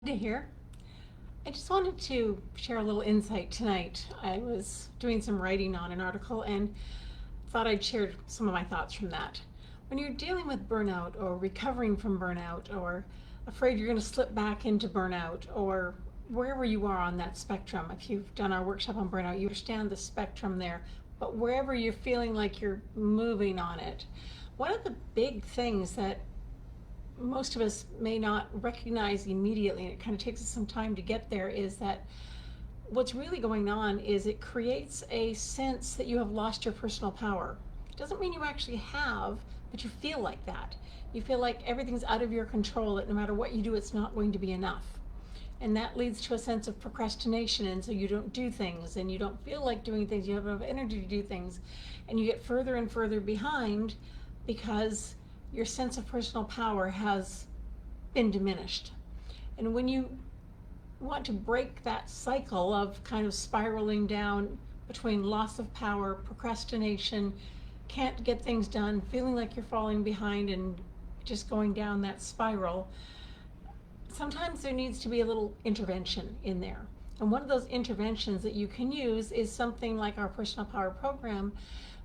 Day here. I just wanted to share a little insight tonight. I was doing some writing on an article and thought I'd share some of my thoughts from that. When you're dealing with burnout or recovering from burnout or afraid you're going to slip back into burnout or wherever you are on that spectrum, if you've done our workshop on burnout, you understand the spectrum there. But wherever you're feeling like you're moving on it, one of the big things that most of us may not recognize immediately, and it kind of takes us some time to get there, is that what's really going on is it creates a sense that you have lost your personal power. It doesn't mean you actually have, but you feel like that. You feel like everything's out of your control, that no matter what you do, it's not going to be enough. And that leads to a sense of procrastination, and so you don't do things, and you don't feel like doing things, you have enough energy to do things, and you get further and further behind because your sense of personal power has been diminished. And when you want to break that cycle of kind of spiraling down between loss of power, procrastination, can't get things done, feeling like you're falling behind and just going down that spiral, sometimes there needs to be a little intervention in there. And one of those interventions that you can use is something like our Personal Power Program,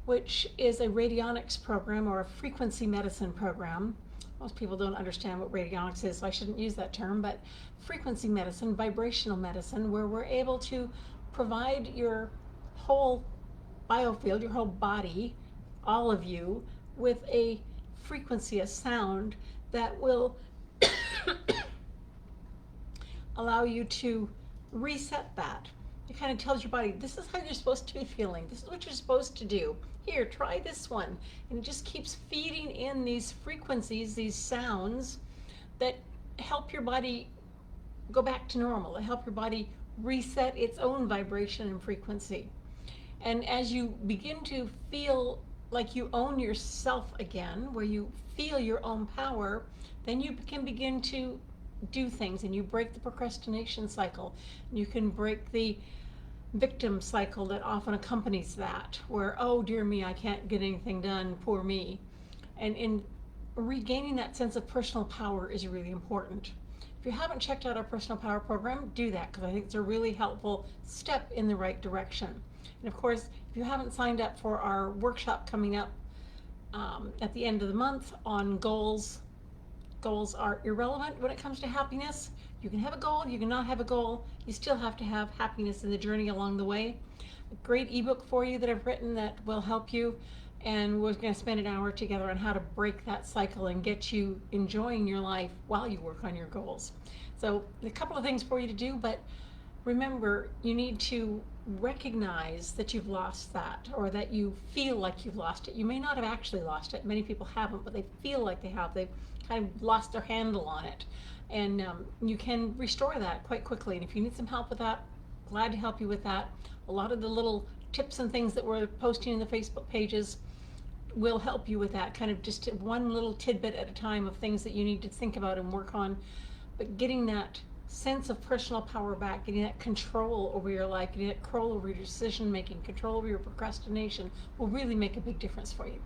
which is a radionics program or a frequency medicine program. Most people don't understand what radionics is, so I shouldn't use that term, but frequency medicine, vibrational medicine, where we're able to provide your whole biofield, your whole body, all of you, with a frequency, a sound that will allow you to reset that. It kind of tells your body, this is how you're supposed to be feeling. This is what you're supposed to do. Here, try this one. And it just keeps feeding in these frequencies, these sounds that help your body go back to normal, that help your body reset its own vibration and frequency. And as you begin to feel like you own yourself again, where you feel your own power, then you can begin to do things, and you break the procrastination cycle. You can break the victim cycle that often accompanies that, where, oh dear me, I can't get anything done, poor me. And in regaining that sense of personal power is really important. If you haven't checked out our Personal Power Program, do that, because I think it's a really helpful step in the right direction. And of course, if you haven't signed up for our workshop coming up at the end of the month on goals, goals are irrelevant when it comes to happiness. You can have a goal, you can not have a goal, you still have to have happiness in the journey along the way. A great ebook for you that I've written that will help you, and we're going to spend an hour together on how to break that cycle and get you enjoying your life while you work on your goals. So a couple of things for you to do, but remember, you need to recognize that you've lost that, or that you feel like you've lost it. You may not have actually lost it. Many people haven't, but they feel like they have. They've kind of lost their handle on it. And you can restore that quite quickly. And if you need some help with that, glad to help you with that. A lot of the little tips and things that we're posting in the Facebook pages will help you with that, kind of just one little tidbit at a time of things that you need to think about and work on. But getting that sense of personal power back, getting that control over your life, getting that control over your decision making, control over your procrastination will really make a big difference for you.